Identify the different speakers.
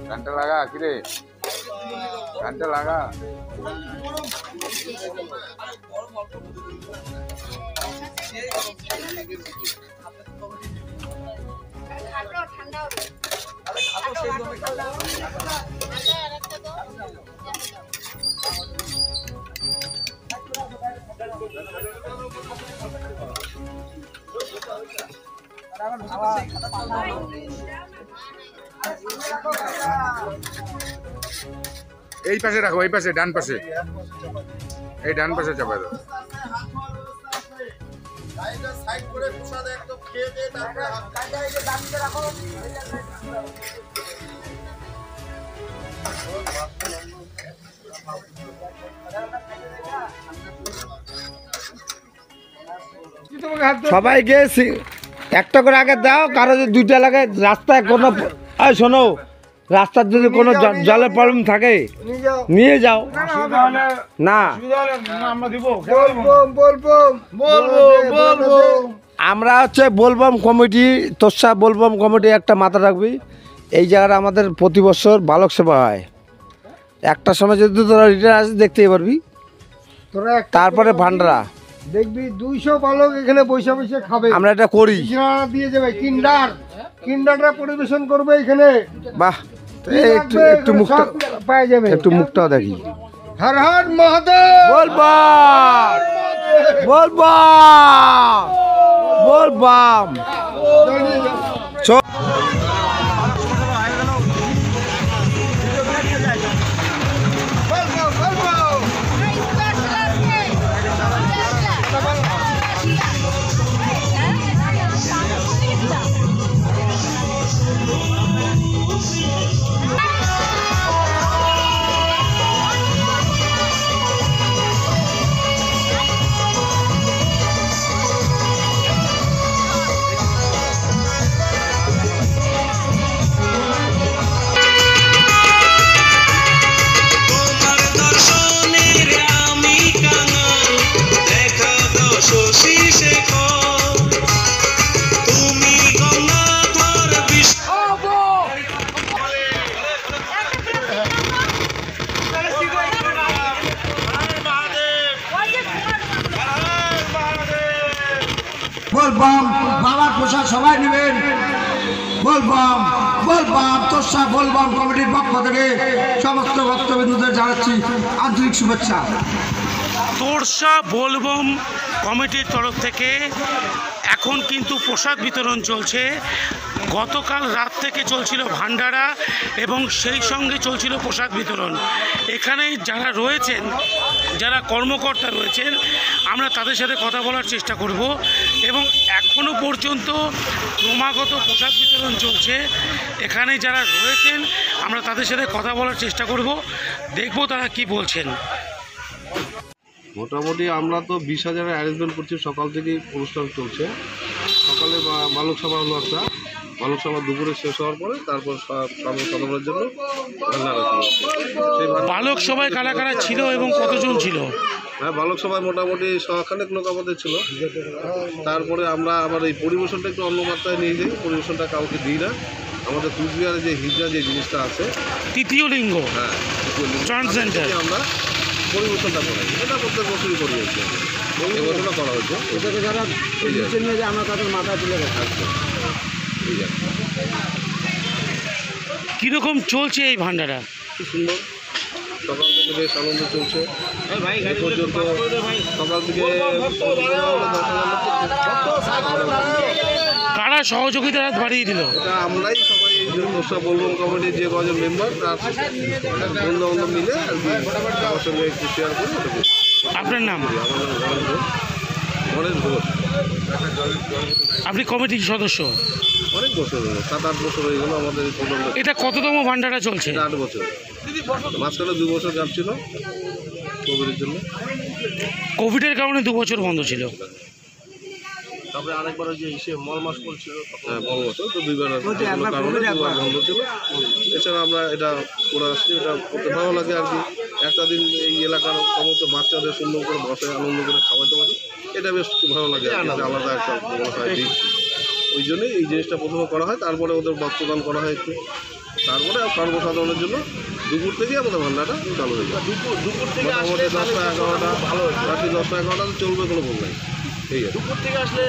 Speaker 1: घंटा लगा किरे घंटा लगा এই পাশে রাখো এই পাশে ডান পাশে এই ডান পাশে চাপা দাও সাইড করে প্রসাদ একদম খেয়ে দিয়ে তারপরে কাটা এই যে ডানকে রাখো
Speaker 2: সবাইকে একটা করে আগে দাও, কারো যদি দুইটা লাগে রাস্তায় কোনো শোনো রাস্তার যদি কোনো জলের প্রবলেম থাকে নিয়ে যাও না আমরা হচ্ছে বোলবম কমিটি তোষা বোলবম কমিটি একটা মাথা রাখবি। এই জায়গাটা আমাদের প্রতি বছর বালক সেবা হয়। একটা সময় যদি তোরা রিটার্ন আসিস দেখতেই পারবি। তোরা তারপরে ভান্ডারা দেখবি 200 বালক এখানে বসে বসে খাবে। আমরা এটা করি, দিয়ে যাবে কিন্ডারটা পরিবেশন করবে এখানে। বাহ, একটু মুখটা পাওয়া যাবে, একটু মুখটাও দেখি। হর হর মহাদেব বলবাম বলবাম বলবাম। बोलबम बाबा प्रसाद सबाई नेবেন बोलबम बोलबम তোষা बोलबम কমিটির পক্ষ থেকে সমস্ত ভক্তবৃন্দদের জানাচ্ছি আন্তরিক শুভেচ্ছা।
Speaker 3: তোষা बोलबम কমিটির তরফ থেকে এখন কিন্তু প্রসাদ বিতরণ চলছে। গতকাল রাত থেকে চলছিল ভান্ডারা এবং সেই সঙ্গে চলছিল প্রসাদ বিতরণ। এখানে যারা রয়েছেন, যারা কর্মকর্তা রয়েছেন, আমরা তাদের সাথে কথা বলার চেষ্টা করব এবং এখনও পর্যন্ত ক্রমাগত প্রসাদ বিতরণ চলছে। এখানে যারা রয়েছেন আমরা তাদের সাথে কথা বলার চেষ্টা করব, দেখব তারা কি বলছেন।
Speaker 4: মোটামুটি আমরা তো 20,000 অ্যারেঞ্জমেন্ট করছি, সকাল থেকেই অনুষ্ঠান চলছে। সকালে বালক সভা হলো একটা, বালক সভা দুপুরে শেষ হওয়ার পরে তারপর সাধারণের জন্য
Speaker 3: বালক সভায় কারা কারা ছিল এবং কতজন ছিল?
Speaker 4: হ্যাঁ, বালক সভায় মোটামুটি 100খানেক লোক আমাদের ছিল। তারপরে আমরা আবার এই পরিবেশনটা একটু অন্য মাত্রায় নিয়ে যাই, পরিবেশনটা কাউকে দিই না। আমাদের কুচবিহারে যে হিজড়া যে জিনিসটা আছে, তৃতীয় লিঙ্গ, হ্যাঁ ট্রান্সজেন্ডার, আমরা পরিবেশনটা করাই। এটা প্রত্যেক বছরই করি হচ্ছে, এই বছরটা করা হচ্ছে। এটাকে যারা নিয়ে যায় আমরা তাদের মাথায় তুলে রাখছি।
Speaker 3: কীরকম চলছে এই ভান্ডারা?
Speaker 4: খুব সুন্দর, সকাল থেকে বেশ আনন্দ চলছে। এই পর্যন্ত সকাল থেকে
Speaker 3: কারা সহযোগিতা বাড়িয়ে দিল?
Speaker 4: এটা আমরাই সবাই তোষা बोलबम কমিটির যে কজন মেম্বার তার বন্ধু বান্ধব মিলে আর কি আমার সঙ্গে একটু শেয়ার করে।
Speaker 3: আপনার নাম?
Speaker 4: আমার নাম গণেশ ঘোষ।
Speaker 3: আপনি কমিটির সদস্য?
Speaker 4: অনেক বছর হলো, 7-8 বছর হয়ে গেল আমাদের এই প্রোগ্রামটা।
Speaker 3: এটা কততম ভান্ডারা চলছে?
Speaker 4: 8 বছর। মাঝখানে 2 বছর গ্যাপ ছিল কোভিডের জন্য।
Speaker 3: কোভিডের কারণে 2 বছর বন্ধ ছিল।
Speaker 5: তারপরে আরেকবার ওই যে ইসে মল মাস করছিল
Speaker 4: হ্যাঁ বড় বছর তো দুইবার কোনো কারণে দুবার বন্ধ ছিল। এছাড়া আমরা এটা করে আসছি, এটা করতে ভালো লাগে আর কি। একটা দিন এই এলাকার সমস্ত বাচ্চাদের সুন্দর করে বসে আনন্দ করে খাওয়াতে পারি, এটা বেশ খুব ভালো লাগে আর কি। এটা আলাদা একটা বলা হয় দিক, ওই জন্যই এই জিনিসটা প্রথমে করা হয়। তারপরে ওদের বস্ত্রদান করা হয় একটু, তারপরে সর্বসাধারণের জন্য দুপুর থেকেই আমাদের ভান্ডারটা চালু হয়ে যায়।
Speaker 5: দুপুর থেকে
Speaker 4: মোটামুটি 10টা 11টা,
Speaker 5: ভালো
Speaker 4: রাত্রি 10টা 11টা চলবে, কোনো ভুল নাই। ঠিক আছে।
Speaker 5: দুপুর থেকে আসলে